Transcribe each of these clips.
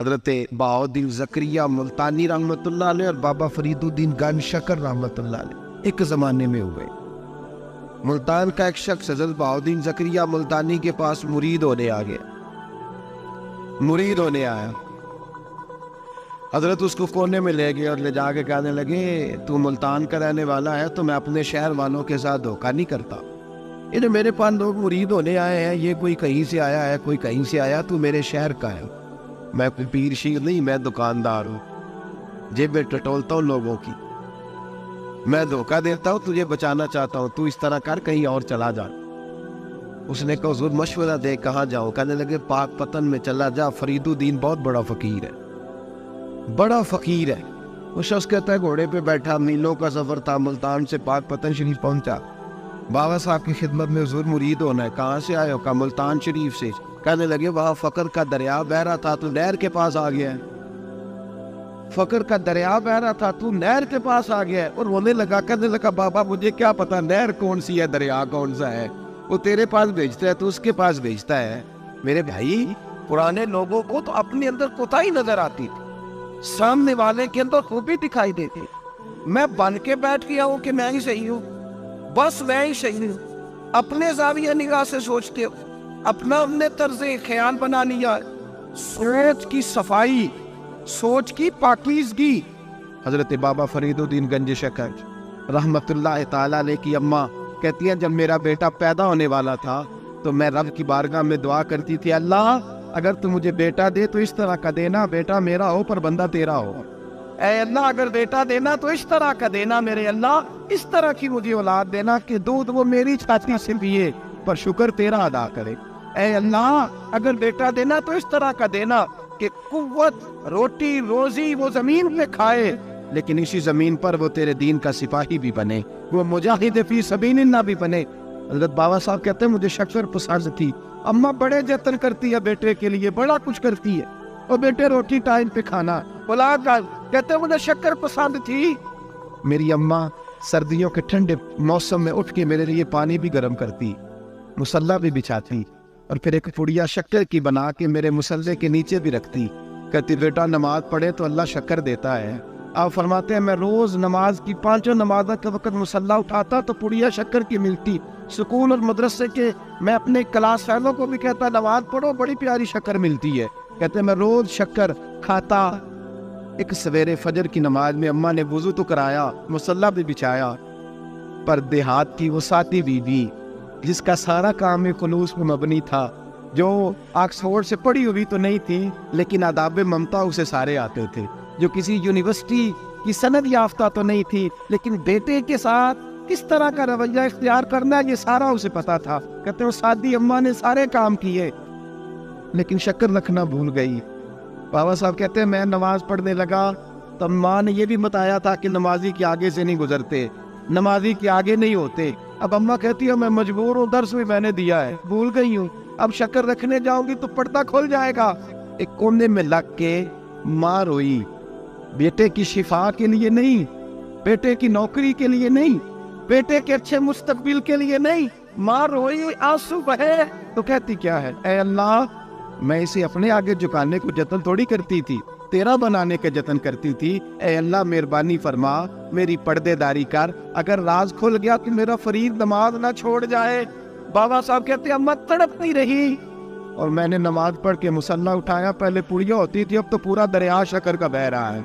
حضرت بہاؤالدین زکریا ملتانی رحمۃ اللہ علیہ اور بابا فرید الدین گنج شکر رحمۃ اللہ علیہ ایک زمانے میں ہوئے۔ ملتان کا ایک شخص حضرت بہاؤالدین زکریا ملتانی کے پاس مرید ہونے آ گیا، مرید ہونے آیا۔ حضرت اس کو کونے میں لے گئے اور لے جا کے کہنے لگے تو ملتان کا رہنے والا ہے تو میں اپنے شہر والوں کے ساتھ دھوکہ نہیں کرتا، انہیں میرے پاس لوگ مرید ہونے آئے ہیں، یہ کوئی کہیں سے آیا ہے کوئی کہیں سے آیا، تو میرے شہر کا ہے، میں کوئی پیر شیر نہیں، میں دکاندار ہوں، جیبیں ٹٹولتا ہوں لوگوں کی، میں دھوکہ دیتا ہوں، تجھے بچانا چاہتا ہوں، تو اس طرح کر کہیں اور چلا جا۔ اس نے کہا حضور مشورہ دے کہاں جاؤں؟ کہنے لگے پاک پتن میں چلا جا، فرید الدین بہت بڑا فقیر ہے، بڑا فقیر ہے۔ وہ شخص کہتا ہے گھوڑے پہ بیٹھا، میلوں کا سفر تھا، ملتان سے پاک پتن شریف پہنچا، بابا صاحب کی خدمت میں حضور مرید ہونا ہے، کہاں سے آئے ہو؟ کہا ملتان شریف سے۔ کہنے لگے وہاں فقر کا دریا بہ رہا تھا تو نہر کے پاس آ گیا ہے، فقر کا دریا بہ رہا تھا تو نہر کے پاس آ گیا ہے۔ اور رونے لگا، کہنے لگا بابا مجھے کیا پتا نہر کون سی ہے دریا کون سا ہے، وہ تیرے پاس بھیجتا ہے تو اس کے پاس بھیجتا ہے۔ میرے بھائی پرانے لوگوں کو تو اپنے اندر کوتاہی نظر آتی تھی، سامنے والے کے اندر خوبی دکھائی دیتی۔ میں بن کے بیٹھ گیا ہوں کہ میں ہی صحیح ہوں، بس میں ہی صحیح ہوں، اپنے زاویہ نگاہ سے سوچتے ہو، اپنا ہم نے طرز خیال بنا لیا۔ سوچ کی صفائی، سوچ کی پاکیزگی۔ حضرت بابا فرید الدین گنج شکر رحمت اللہ تعالی علیہ کی اماں کہتی ہیں جب میرا بیٹا پیدا ہونے والا تھا تو میں رب کی بارگاہ میں دعا کرتی تھی، اللہ اگر تو مجھے بیٹا دے تو اس طرح کا دینا بیٹا میرا ہو پر بندہ تیرا ہو، اے اللہ اگر بیٹا دینا تو اس طرح کا دینا، میرے اللہ اس طرح کی مجھے اولاد دینا کہ دودھ وہ میری چھاتی سے پیے پر شکر تیرا ادا کرے، اے اللہ اگر بیٹا دینا تو اس طرح کا دینا کہ قوت روٹی روزی وہ زمین پہ کھائے لیکن اسی زمین پر وہ تیرے دین کا سپاہی بھی بنے، وہ مجاہد فی سبیل اللہ بھی بنے۔ حضرت بابا صاحب کہتے ہیں مجھے شکر پسند تھی، اماں بڑے جتن کرتی ہے بیٹے کے لیے، بڑا کچھ کرتی ہے، اور بیٹے روٹی ٹائم پہ کھانا، اولاد کہتے ہیں مجھے شکر پسند تھی۔ میری اماں سردیوں کے ٹھنڈے موسم میں اٹھ کے میرے لیے پانی بھی گرم کرتی، مصلی بھی بچھاتی، اور پھر ایک پڑیا شکر کی بنا کے میرے مصلی کے نیچے بھی رکھتی، کہتی بیٹا نماز پڑھے تو اللہ شکر دیتا ہے۔ آپ فرماتے ہیں میں روز نماز کی 5 نمازوں کے وقت مصلی اٹھاتا تو پڑیا شکر کی ملتی، سکول اور مدرسے کے میں اپنے کلاس فیلوں کو بھی کہتا نماز پڑھو بڑی پیاری شکر ملتی ہے، کہتے میں روز شکر کھاتا۔ ایک سویرے فجر کی نماز میں اماں نے وضو تو کرایا، مصلی بھی بچھایا، پر دیہات کی وہ ساتھی بیوی جس کا سارا کام خلوص میں مبنی تھا، جو آکسفورڈ سے پڑھی ہوئی تو نہیں تھی لیکن آداب ممتا اسے سارے آتے تھے، جو کسی یونیورسٹی کی سند یافتہ تو نہیں تھی لیکن بیٹے کے ساتھ کس طرح کا رویہ اختیار کرنا ہے یہ سارا اسے پتا تھا۔ کہتے ہیں سادی اماں نے سارے کام کیے لیکن شکر رکھنا بھول گئی۔ بابا صاحب کہتے ہیں میں نماز پڑھنے لگا تو اماں نے یہ بھی بتایا تھا کہ نمازی کے آگے سے نہیں گزرتے، نمازی کے آگے نہیں ہوتے۔ اب اماں کہتی ہے میں مجبور ہوں، درس بھی میں نے دیا ہے بھول گئی ہوں، اب شکر رکھنے جاؤں گی تو پردہ کھل جائے گا۔ ایک کونے میں لگ کے ماں روئی، بیٹے کی شفا کے لیے نہیں، بیٹے کی نوکری کے لیے نہیں، بیٹے کے اچھے مستقبل کے لیے نہیں، ماں روئی آنسو بہے تو کہتی کیا ہے، اے اللہ میں اسے اپنے آگے جھکانے کو جتن تھوڑی کرتی تھی، تیرا بنانے کے جتن کرتی تھی، اے اللہ مہربانی فرما میری پردے داری کر، اگر راز کھل گیا تو میرا فرید نماز نہ چھوڑ جائے۔ بابا صاحب کہتے ہیں اماں تڑپتی رہی اور میں نے نماز پڑھ کے مصلی اٹھایا، پہلے پڑیا ہوتی تھی اب تو پورا دریا شکر کا بہ رہا ہے۔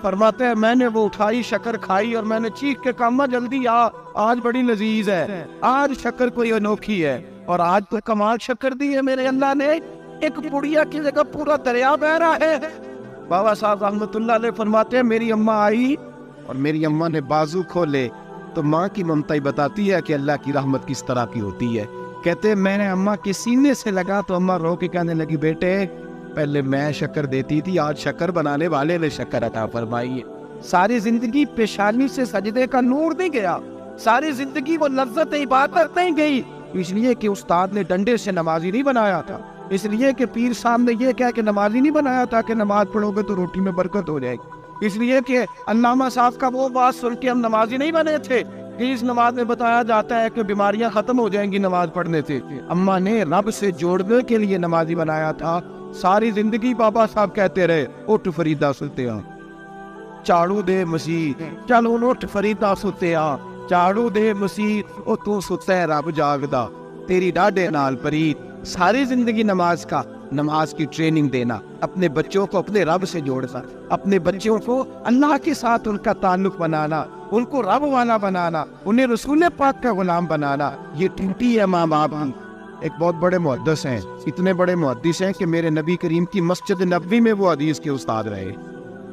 فرماتے ہیں میں نے وہ اٹھائی شکر کھائی اور میں نے چیخ کے کہا اماں جلدی آ، آج بڑی لذیذ ہے، آج شکر کوئی انوکھی ہے، اور آج تو کمال شکر دی ہے میرے اللہ نے، ایک پڑیا کی جگہ پورا دریا بہ رہا ہے۔ بابا صاحب رحمت اللہ علیہ فرماتے ہیں میری اماں آئی اور میری اماں نے بازو کھولے تو ماں کی ممتا ہی بتاتی ہے کہ اللہ کی رحمت کس طرح کی ہوتی ہے۔ کہتے ہیں میں نے اماں کے سینے سے لگا تو اماں رو کے کہنے لگی بیٹے پہلے میں شکر دیتی تھی، آج شکر بنانے والے نے شکر عطا فرمائی ہے۔ ساری زندگی پیشانی سے سجدے کا نور نہیں گیا، ساری زندگی وہ لذت عبادت نہیں گئی، اس لیے کہ استاد نے ڈنڈے سے نمازی نہیں بنایا تھا، اس لیے کہ پیر صاحب نے یہ کہا کہ نمازی نہیں بنایا تھا کہ نماز پڑھو گے تو روٹی میں برکت ہو جائے گی، اس لیے کہ علامہ صاحب کا وہ بات سن کے ہم نمازی نہیں بنے تھے کہ اس نماز میں بتایا جاتا ہے کہ بیماریاں ختم ہو جائیں گی نماز پڑھنے سے۔ اماں نے رب سے جوڑنے کے لیے نمازی بنایا تھا، ساری زندگی بابا صاحب کہتے رہے اٹھ فریدا ستیا چاڑو دے مسیح، چلو اٹھ فریدا ستیا چاڑو دے مسیح، او تو ستا ہے رب جاگدا تیری ڈاڈے نال پرید۔ ساری زندگی نماز کی ٹریننگ دینا، اپنے بچوں کو اپنے رب سے جوڑنا، اپنے بچوں کو اللہ کے ساتھ ان کا تعلق بنانا، ان کو رب والا بنانا، انہیں رسول پاک کا غلام بنانا، یہ ڈیوٹی ہے ماں باپ کی۔ ایک بہت بڑے محدث ہیں، اتنے بڑے محدث ہیں کہ میرے نبی کریم کی مسجد نبوی میں وہ حدیث کے استاد رہے،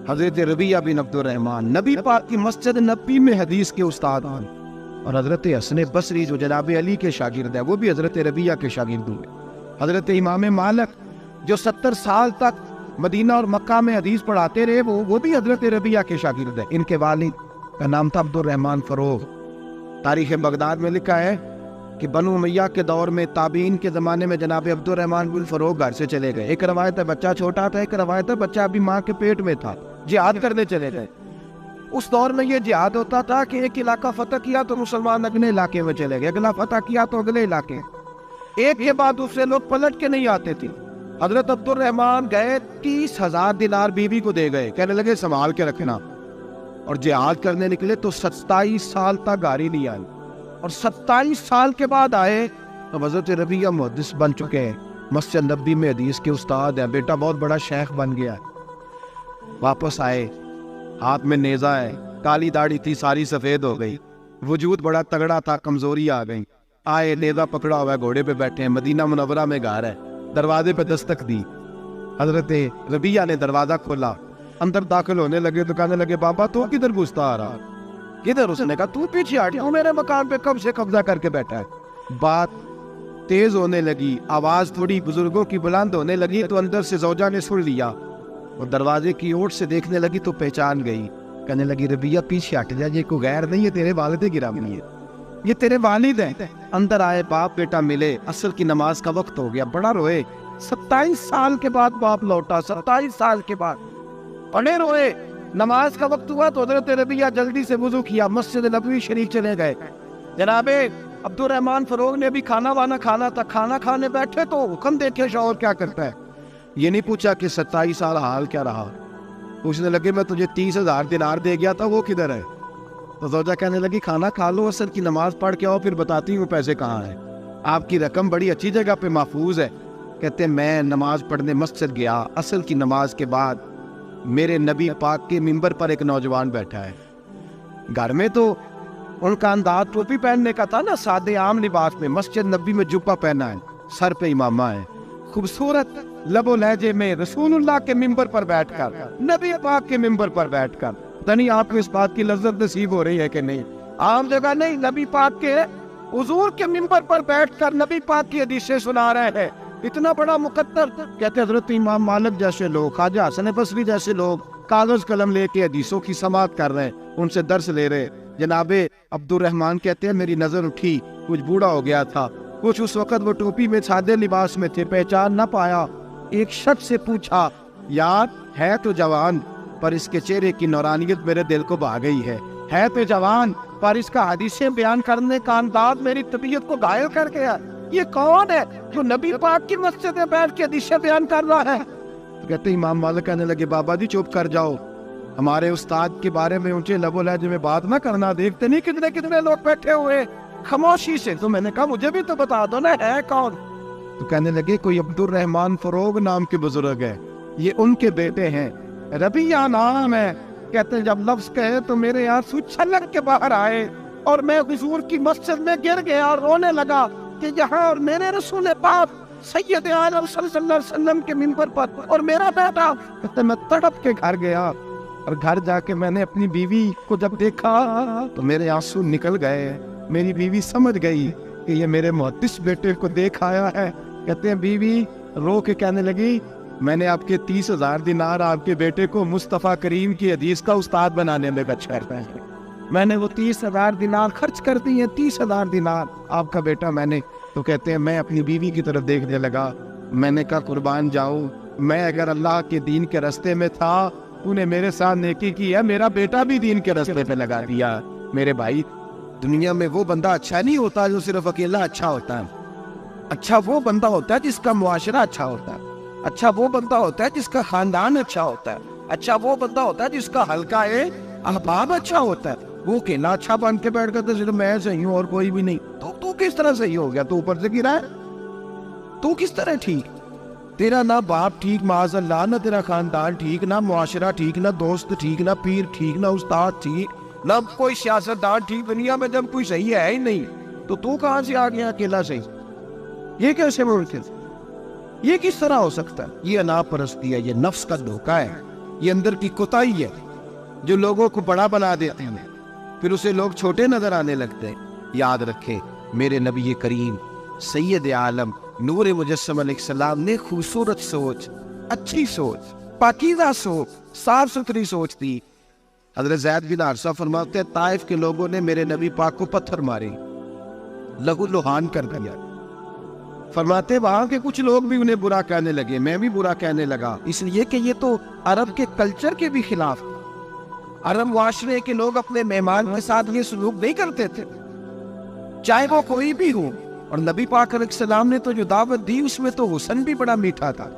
حضرت ربیہ بن عبد الرحمن، نبی پاک کی مسجد نبوی میں حدیث کے استاد ہیں۔ اور حضرت حسن بصری جو جناب علی کے شاگرد ہیں، وہ بھی حضرت ربیہ کے شاگرد ہوئے۔ حضرت امام مالک جو 70 سال تک مدینہ اور مکہ میں حدیث پڑھاتے رہے، وہ بھی حضرت ربیہ کے شاگرد ہیں۔ ان کے والد کا نام تھا عبد الرحمن فروغ۔ تاریخ بغداد میں لکھا ہے کہ بنو امیہ کے دور میں تابعین کے زمانے میں جناب عبد الرحمن بن فروغ گھر سے چلے گئے۔ ایک روایت ہے بچہ چھوٹا تھا، ایک روایت ہے بچہ ابھی ماں کے پیٹ میں تھا، جہاد کرنے چلے گئے۔ اس دور میں یہ جہاد ہوتا تھا کہ ایک علاقہ فتح کیا تو مسلمان اگلے علاقے میں چلے گئے، اگلا فتح کیا تو اگلے علاقے، ایک کے بعد دوسرے لوگ پلٹ کے نہیں آتے تھے۔ حضرت عبد الرحمن گئے 30,000 دینار بیوی کو دے گئے، کہنے لگے سنبھال کے رکھنا، اور جہاد کرنے نکلے تو 27 سال تک گاڑی نہیں آئی، اور 27 سال کے بعد آئے تو حضرت ربیہ محدث بن چکے ہیں، مسجد نبوی میں حدیث کے استاد ہیں، بیٹا بہت بڑا شیخ بن گیا۔ واپس آئے، ہاتھ میں نیزہ ہے، کالی داڑھی تھی ساری سفید ہو گئی، وجود بڑا تگڑا تھا، کمزوری آ گئی۔ آئے، نیزہ پکڑا ہوا ہے، گھوڑے پہ بیٹھے ہیں، مدینہ منورہ میں گھر ہے، دروازے پہ دستک دی، حضرت ربیہ نے دروازہ کھولا، اندر داخل ہونے لگے تو کہنے لگے بابا تو کدھر گھستا آ رہا؟ کدھر؟ اس نے کہا تو پیچھے ہٹ، میرے مکان پہ کب سے قبضہ کر کے بیٹھا ہے۔ بات تیز ہونے لگی، آواز تھوڑی بزرگوں کی بلند ہونے لگی تو اندر سے زوجہ نے سن لیا، اور دروازے کی اوٹ سے دیکھنے لگی تو پہچان گئی، کہنے لگی ربیہ پیچھے ہٹ جا، یہ کوئی غیر نہیں ہے، تیرے والد گرامی ہے، یہ تیرے والد ہیں۔ اندر آئے، باپ بیٹا ملے، عصر کی نماز کا وقت ہو گیا، بڑا روئے۔ 27 سال کے بعد باپ لوٹا، 27 سال کے بعد بڑے روئے۔ نماز کا وقت ہوا تو حضرت ربیہ جلدی سے وضو کیا، مسجد نبوی شریف چلے گئے۔ جناب عبد الرحمن فروغ نے بھی کھانا وانا کھانا تھا، کھانا کھانے بیٹھے تو حکم دیکھے شوہر کیا کرتا ہے، یہ نہیں پوچھا کہ 27 سال حال کیا رہا، پوچھنے لگے میں تجھے 30,000 دینار دے گیا تھا، وہ کدھر ہے؟ تو زوجہ کہنے لگی کھانا کھا لو، عصر کی نماز پڑھ کے آؤ، پھر بتاتی ہوں پیسے کہاں ہیں، آپ کی رقم بڑی اچھی جگہ پہ محفوظ ہے۔ کہتے ہیں میں نماز پڑھنے مسجد گیا، عصر کی نماز کے بعد میرے نبی پاک کے ممبر پر ایک نوجوان بیٹھا ہے، گھر میں تو ان کا انداز ٹوپی پہننے کا تھا نا، سادے عام لباس میں، مسجد نبی میں جبہ پہنا ہے، سر پہ امامہ ہے، خوبصورت لب و لہجے میں رسول اللہ کے ممبر پر بیٹھ کر، نبی پاک کے ممبر پر بیٹھ کر، نہیں آپ کو اس بات کی لذت نصیب ہو رہی ہے کہ نہیں، عام جگہ نہیں، نبی پاک کے حضور کے ممبر پر بیٹھ کر نبی پاک کی حدیثیں سنا رہے ہیں، اتنا بڑا مقدر۔ کہتے حضرت امام مالک جیسے لوگ، خواجہ حسن بصری جیسے لوگ کاغذ قلم لے کے حدیثوں کی سماعت کر رہے ہیں، ان سے درس لے رہے۔ جناب عبد الرحمن کہتے ہیں میری نظر اٹھی، کچھ بوڑھا ہو گیا تھا، کچھ اس وقت وہ ٹوپی میں سادے لباس میں تھے، پہچان نہ پایا۔ ایک شخص سے پوچھا یار ہے تو جوان، پر اس کے چہرے کی نورانیت میرے دل کو بھا گئی ہے تو جوان، پر اس کا حدیثیں بیان کرنے کا انداز میری طبیعت کو گھائل کر گیا، یہ کون ہے جو نبی پاک کی مسجد میں بیٹھ کے حدیثیں بیان کر رہا ہے؟ کہتے امام مالک کہنے لگے بابا جی چپ کر جاؤ، ہمارے استاد کے بارے میں اونچے لب و لہجے میں بات نہ کرنا، دیکھتے نہیں کتنے کتنے لوگ بیٹھے ہوئے خاموشی سے۔ تو میں نے کہا مجھے بھی تو بتا دو نا ہے کون؟ تو کہنے لگے کوئی عبد الرحمن فروغ نام کے بزرگ ہے، یہ ان کے بیٹے ہیں، ربیہ نام ہے۔ کہتے ہیں جب لفظ کہے تو میرے آنسو چھلک کے باہر آئے، اور میں حضور کی مسجد میں گر گیا اور رونے لگا کہ یہاں اور میرے رسول پاک سید عالم صلی اللہ علیہ وسلم کے منبر پر، اور میرا بیٹا۔ کہتے میں تڑپ کے گھر گیا، اور گھر جا کے میں نے اپنی بیوی کو جب دیکھا تو میرے آنسو نکل گئے۔ میری بیوی سمجھ گئی کہ یہ میرے محدث بیٹے کو دیکھ آیا ہے۔ کہتے ہیں بیوی رو کے کہنے لگی میں نے آپ کے 30,000 دینار آپ کے بیٹے کو مصطفیٰ کریم کی حدیث کا استاد بنانے میں خرچ کرتے ہیں، میں نے وہ 30,000 دینار خرچ کر دی ہیں، 30,000 دینار آپ کا بیٹا میں نے۔ تو کہتے ہیں میں اپنی بیوی کی طرف دیکھنے لگا، میں نے کہا قربان جاؤں، میں اگر اللہ کے دین کے راستے میں تھا، تو نے میرے ساتھ نیکی کی ہے، میرا بیٹا بھی دین کے راستے پہ لگا دیا۔ میرے بھائی دنیا میں وہ بندہ اچھا نہیں ہوتا جو صرف اکیلا اچھا ہوتا ہے، اچھا وہ بندہ ہوتا ہے جس کا معاشرہ اچھا ہوتا ہے۔ اچھا وہ بندہ ہوتا ہے جس کا خاندان اچھا ہوتا ہے، اچھا وہ بندہ ہوتا ہے جس کا حلقہ احباب اچھا ہوتا ہے۔ وہ اکیلا اچھا بن کے بیٹھ کر صرف میں صحیح ہوں اور کوئی بھی نہیں، تو کس طرح صحیح ہو گیا؟ تو اوپر سے گرا ہے، تو کس طرح ٹھیک؟ تیرا نہ باپ ٹھیک معاذ اللہ، نہ تیرا خاندان ٹھیک، نہ معاشرہ ٹھیک، نہ دوست ٹھیک، نہ پیر ٹھیک، نہ استاد ٹھیک، نہ کوئی سیاستدان ٹھیک، دنیا میں جب کوئی صحیح ہے ہی نہیں تو کہاں سے آ گیا اکیلا صحیح؟ یہ کیسے ممکن؟ یہ کس طرح ہو سکتا ہے؟ یہ انا پرستی ہے، یہ نفس کا دھوکہ ہے، یہ اندر کی کوتاہی ہے جو لوگوں کو بڑا بنا دیتے ہیں، پھر اسے لوگ چھوٹے نظر آنے لگتے ہیں۔ یاد رکھیں میرے نبی کریم سید عالم نور مجسم علیہ السلام نے خوبصورت سوچ، اچھی سوچ، پاکیزہ سوچ، صاف ستھری سوچ دی۔ حضرت زید بن حارثہ فرماتے ہیں طائف کے لوگوں نے میرے نبی پاک کو پتھر مارے، لہو لہان کر دیا۔ فرماتے وہاں کے کچھ لوگ بھی انہیں برا کہنے لگے، میں بھی برا کہنے لگا، اس لیے کہ یہ تو عرب کے کلچر کے بھی خلاف تھا۔ عرب معاشرے کے لوگ اپنے مہمان کے ساتھ یہ سلوک نہیں کرتے تھے، چاہے وہ کوئی بھی ہو۔ اور نبی پاک علیہ السلام نے تو جو دعوت دی اس میں تو حسن بھی بڑا میٹھا تھا،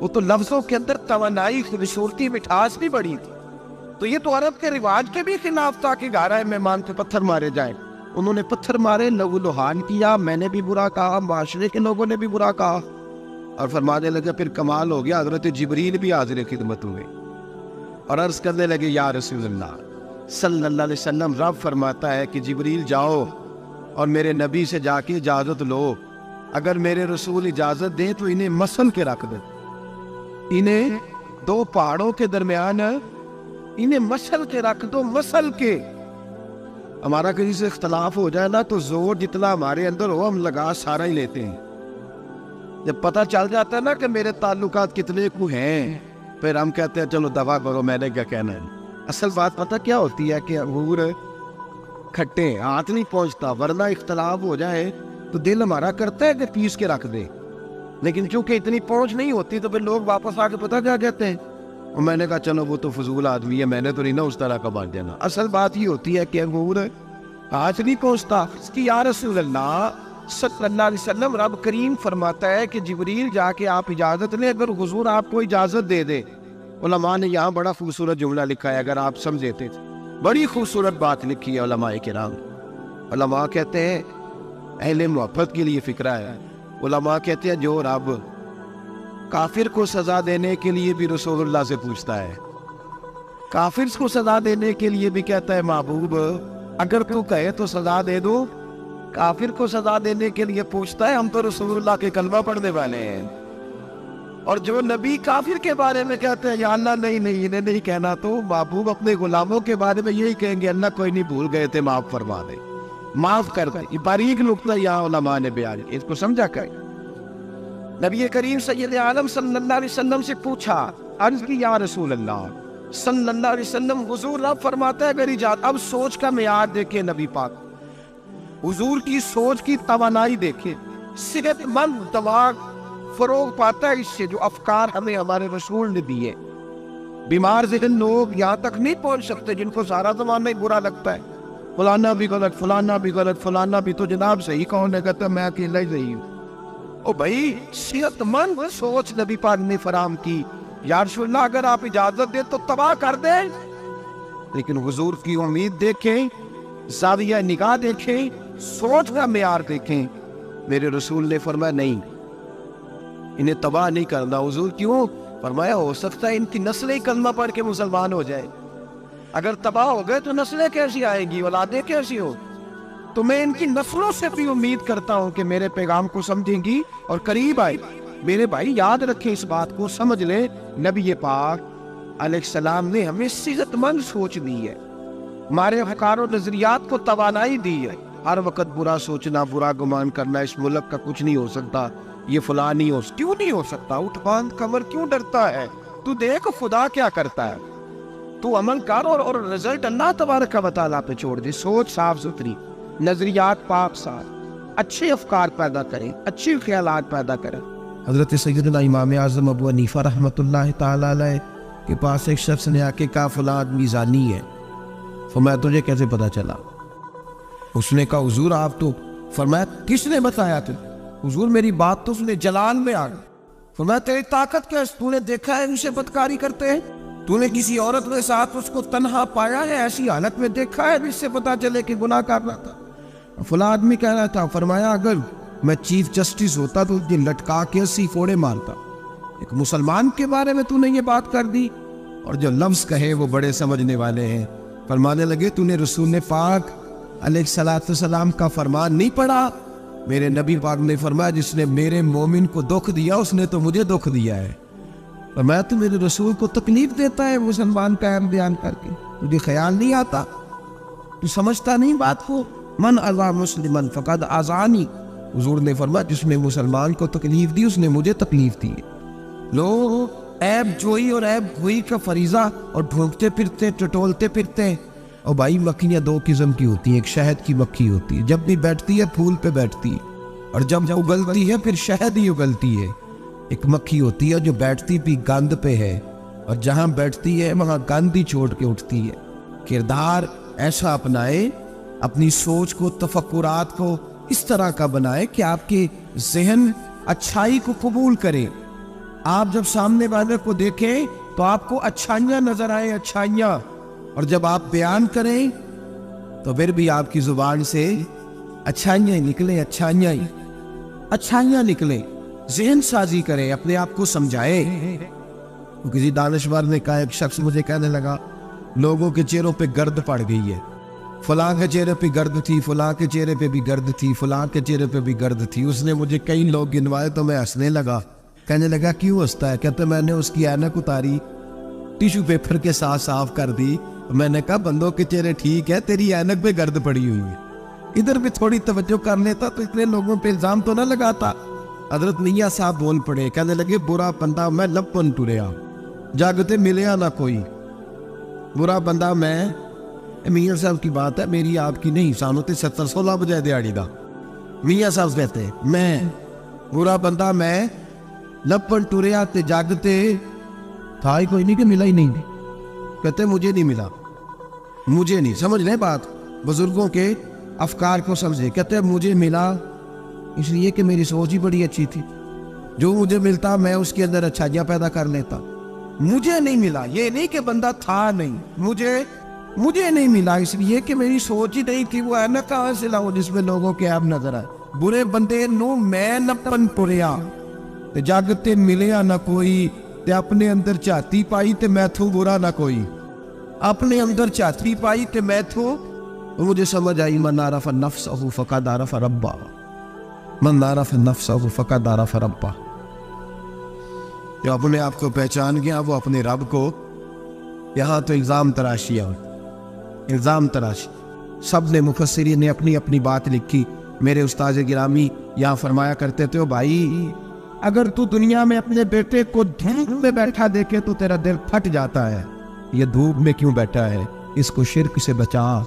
وہ تو لفظوں کے اندر توانائی، خوبصورتی، مٹھاس بھی بڑی تھی۔ تو یہ تو عرب کے رواج کے بھی خلاف تھا کہ گھر مہمان کے پتھر مارے جائیں۔ انہوں نے پتھر مارے، لہو لہان کیا، میں نے بھی برا کہا، معاشرے کے لوگوں نے بھی برا کہا، اور فرمانے لگے پھر کمال ہو گیا، حضرت جبریل بھی حاضر خدمت ہوئے اور عرض کرنے لگے یا رسول اللہ صلی اللہ علیہ وسلم، رب فرماتا ہے کہ جبریل جاؤ اور میرے نبی سے جا کے اجازت لو، اگر میرے رسول اجازت دیں تو انہیں مسل کے رکھ دیں، انہیں دو پہاڑوں کے درمیان انہیں مسل کے رکھ دو، مسل کے۔ ہمارا کسی سے اختلاف ہو جائے نا تو زور جتنا ہمارے اندر ہو ہم لگا سارا ہی لیتے ہیں، جب پتہ چل جاتا ہے نا کہ میرے تعلقات کتنے کو ہیں پھر ہم کہتے ہیں چلو دفع کرو، میں نے کیا کہنا ہے۔ اصل بات پتہ کیا ہوتی ہے کہ انگور کھٹے ہاتھ نہیں پہنچتا، ورنہ اختلاف ہو جائے تو دل ہمارا کرتا ہے کہ پیس کے رکھ دے، لیکن چونکہ اتنی پہنچ نہیں ہوتی تو پھر لوگ واپس آ کے پتہ کیا کہتے ہیں، اور میں نے کہا چلو وہ تو فضول آدمی ہے، میں نے تو نہیں نا اس طرح کا بات دینا۔ اصل بات یہ ہوتی ہے کہ انگور ہاتھ نہیں پہنچتا اس کی۔ یا رسول اللہ صلی اللہ علیہ وسلم، رب کریم فرماتا ہے کہ جبریل جا کے آپ اجازت لیں، اگر حضور آپ کو اجازت دے دے۔ علماء نے یہاں بڑا خوبصورت جملہ لکھا ہے، اگر آپ سمجھتے تھے، بڑی خوبصورت بات لکھی ہے علماء کرام۔ علماء کہتے ہیں اہل محبت کے لیے فکرہ ہے، علماء کہتے ہیں جو رب کافر کو سزا دینے کے لیے بھی رسول اللہ سے پوچھتا ہے، کافر کو سزا دینے کے لیے بھی کہتا ہے محبوب اگر تو کہے تو سزا دے دو، کافر کو سزا دینے کے لیے پوچھتا ہے۔ ہم تو رسول اللہ کے کلمہ پڑھنے والے ہیں، اور جو نبی کافر کے بارے میں کہتے ہیں یا اللہ نہیں انہیں نہیں کہنا، تو محبوب اپنے غلاموں کے بارے میں یہی کہیں گے اللہ کوئی نہیں، بھول گئے تھے، معاف فرما دے، معاف کر دے۔ یہ باریک نقطہ یہاں علماء نے بیان کیا، اس کو سمجھا کر۔ نبی کریم سید عالم صلی اللہ علیہ وسلم سے پوچھا، عرض کی یا رسول اللہ صلی اللہ علیہ وسلم، حضور رب فرماتا ہے اگر اجازت۔ اب سوچ کا معیار دیکھیں نبی پاک، حضور کی سوچ کی توانائی دیکھیں، صحت مند دماغ فروغ پاتا ہے اس سے جو افکار ہمیں ہمارے رسول نے دیے۔ بیمار ذہن لوگ یہاں تک نہیں پہنچ سکتے جن کو سارا زمانہ ہی برا لگتا ہے، فلانا بھی غلط، فلانا بھی غلط، فلانا بھی، تو جناب صحیح کون ہے؟ کہتا میں اکیلا ہی صحیح ہوں۔ او بھائی صحت مند سوچ نبی پاک نے فراہم کی، یا رسول اللہ اگر آپ اجازت دیں تو تباہ کر دیں، لیکن حضور کی امید دیکھیں، زاویہ نگاہ دیکھیں، سوچ کا معیار دیکھیں۔ میرے رسول نے فرمایا نہیں، انہیں تباہ نہیں کرنا۔ حضور کیوں؟ فرمایا ہو سکتا ہے ان کی نسلیں کلمہ پڑھ کے مسلمان ہو جائیں، اگر تباہ ہو گئے تو نسلیں کیسی آئیں گی، اولادیں کیسی ہو؟ تو میں ان کی نسلوں سے بھی امید کرتا ہوں کہ میرے پیغام کو سمجھیں گی اور قریب آئے۔ میرے بھائی یاد رکھیں اس بات کو، سمجھ لیں نبی پاک علیہ السلام نے ہمیں صحت مند سوچ دی ہے، ہمارے افکار و نظریات کو توانائی دی ہے۔ ہر وقت برا سوچنا، برا گمان کرنا، اس ملک کا کچھ نہیں ہو سکتا، یہ فلاں نہیں ہو، کیوں نہیں ہو سکتا؟ اٹھ باندھ کمر کیوں ڈرتا ہے؟ تو دیکھ خدا کیا کرتا ہے، تو عمل کر اور رزلٹ اللہ تبارک و تعالیٰ پہ چھوڑ دے۔ سوچ صاف ستھری، نظریات پاک صاف، اچھے افکار پیدا کریں، اچھے خیالات پیدا کریں۔ حضرت سیدنا امام اعظم ابو حنیفہ رحمۃ اللہ تعالیٰ علیہ کے پاس ایک شخص نے آ کے کہا فلاں آدمی زانی ہے۔ فرمایا تجھے کیسے پتا چلا؟ اس نے کہا حضور آپ تو۔ فرمایا کس نے بتایا تھے؟ حضور میری بات تو اس نے جلال میں آ گئی، فرمایا تیری طاقت کیا ہے؟ تو نے دیکھا ہے اسے بدکاری کرتے ہیں؟ تو نے کسی عورت کے ساتھ اس کو تنہا پایا ہے ایسی حالت میں دیکھا ہے جس سے پتا چلے کہ گناہ کر رہا تھا؟ فلاں آدمی کہہ رہا تھا، فرمایا اگر میں چیف جسٹس ہوتا تو یہ لٹکا کے 80 کوڑے مارتا۔ ایک مسلمان کے بارے میں تو نے یہ بات کر دی؟ اور جو لفظ کہے وہ بڑے سمجھنے والے ہیں، فرمانے لگے تو نے رسول پاک علیہ السلام کا فرمان نہیں پڑھا؟ میرے نبی پاک نے فرمایا جس نے میرے مومن کو دکھ دیا اس نے تو مجھے دکھ دیا ہے۔ فرمایا تو میرے رسول کو تکلیف دیتا ہے مسلمان کا عیب بیان کر کے، تجھے خیال نہیں آتا؟ تو سمجھتا نہیں بات کو؟ من اذا مسلمن فقد اذانی، حضور نے فرمایا جس نے مسلمان کو تکلیف دی اس نے مجھے تکلیف دی ہے۔ لوگ عیب جوئی اور عیب گوئی کا فریضہ اور ڈھونڈتے پھرتے ٹٹولتے پھرتے ہیں۔ اور بھائی مکھیاں دو قسم کی ہوتی ہیں، ایک شہد کی مکھی ہوتی ہے، جب بھی بیٹھتی ہے پھول پہ بیٹھتی ہے، اور جب اگلتی ہے پھر شہد ہی اگلتی ہے۔ ایک مکھی ہوتی ہے جو بیٹھتی بھی گند پہ ہے اور جہاں بیٹھتی ہے وہاں گند ہی چھوڑ کے اٹھتی ہے۔ کردار ایسا اپنائے، اپنی سوچ کو تفکرات کو اس طرح کا بنائے کہ آپ کے ذہن اچھائی کو قبول کرے۔ آپ جب سامنے والے کو دیکھیں تو آپ کو اچھائیاں نظر آئیں، اچھائیاں، اور جب آپ بیان کریں تو پھر بھی آپ کی زبان سے اچھائیاں نکلیں، اچھائیاں نکلیں۔ ذہن سازی کریں، اپنے آپ کو سمجھائیں۔ کسی دانشور نے کہا، ایک شخص مجھے کہنے لگا لوگوں کے چہروں پہ گرد پڑ گئی ہے، فلاں کے چہرے پہ گرد تھی، فلاں کے چہرے پہ بھی گرد تھی، فلاں کے چہرے پہ بھی گرد تھی۔ اس نے مجھے کئی لوگ گنوائے تو میں ہنسنے لگا۔ کہنے لگا کیوں ہنستا ہے؟ کہتے میں نے اس کی اینک اتاری، ٹیشو پیپر کے ساتھ صاف کر دی۔ میں نے کہا بندوں کے چہرے ٹھیک ہے، تیری اینک پہ گرد پڑی ہوئی ہے، ادھر بھی تھوڑی توجہ کر لیتا تو اتنے لوگوں پہ الزام تو نہ لگاتا۔ حضرت میاں صاحب بول پڑے، کہنے لگے برا بندہ میں لپن ٹریا، جاگتے ملیا نہ کوئی۔ برا بندہ میں، میاں صاحب کی بات ہے میری آپ کی نہیں، سانو تے 70-16 بجے دیہڑی دا۔ میاں صاحب کہتے میں برا بندہ میں لپن ٹریا تے جاگتے تھا ہی کوئی نہیں کہ ملا ہی نہیں۔ کہتے مجھے نہیں ملا، مجھے نہیں، سمجھ لیں بات، بزرگوں کے افکار کو سمجھے۔ کہتے مجھے ملا اس لیے کہ میری سوچ ہی بڑی اچھی تھی، جو مجھے ملتا میں اس کے اندر اچھائیاں پیدا کر لیتا۔ مجھے نہیں ملا، یہ نہیں کہ بندہ تھا نہیں، مجھے نہیں ملا اس لیے کہ میری سوچ ہی نہیں تھی۔ وہ ہے نا کہاں سے لاؤ جس میں لوگوں کے عیب نظر آئے۔ برے بندے نو میں نپن پوریا تے جاگتے ملیا نہ کوئی، تے اپنے اندر چاہتی پائی تے میں تھو برا نہ کوئی، اپنے اندر چاہتی پائی تے میں تھو۔ مجھے سمجھ آئی من عرف نفسہ فقد عرف ربہ، من عرف نفسہ فقد عرف ربہ۔ جو اپنے آپ کو پہچان گیا وہ اپنے رب کو، یہاں تو الزام تراشی ہے، الزام تراشی۔ سب نے مفسرین نے اپنی اپنی بات لکھی۔ میرے استاد گرامی یہاں فرمایا کرتے تھے، بھائی اگر تو دنیا میں اپنے بیٹے کو دھوپ میں بیٹھا دیکھے تو تیرا دل پھٹ جاتا ہے، یہ دھوپ میں کیوں بیٹھا ہے؟ اس کو شرک سے بچا،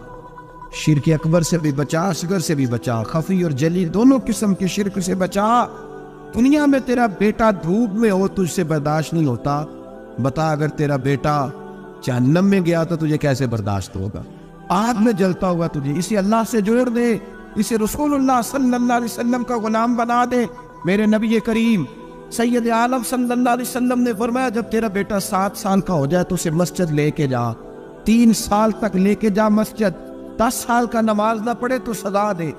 شرک اکبر سے بھی بچا، اصغر سے بھی بچا، خفی اور جلی دونوں قسم کے شرک سے بچا۔ دنیا میں تیرا بیٹا دھوپ میں ہو تجھ سے برداشت نہیں ہوتا، بتا اگر تیرا بیٹا جہنم میں گیا تو تجھے کیسے برداشت ہوگا؟ آگ میں جلتا ہوا تجھے، اسے اللہ سے جوڑ دے، اسے رسول اللہ صلی اللہ علیہ وسلم کا غلام بنا دے۔ میرے نبی کریم سید عالم صلی اللہ علیہ وسلم نے فرمایا جب تیرا بیٹا 7 سال کا ہو جائے تو اسے مسجد لے کے جا، 3 سال تک لے کے جا مسجد، 10 سال کا نماز نہ پڑھے تو سزا دے،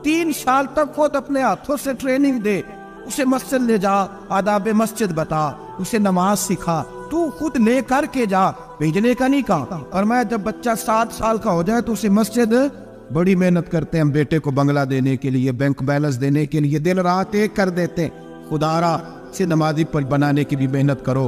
3 سال تک خود اپنے ہاتھوں سے ٹریننگ دے، اسے مسجد لے جا، آداب مسجد بتا، اسے نماز سکھا، تو خود لے کر کے جا، بھیجنے کا نہیں کہا۔ اور میں جب بچہ 7 سال کا ہو جائے تو اسے مسجد، بڑی محنت کرتے ہیں ہم بیٹے کو بنگلہ دینے کے لیے، بینک بیلنس دینے کے لیے، دن رات ایک کر دیتے ہیں، خدا را سے نمازی پر بنانے کی بھی محنت کرو۔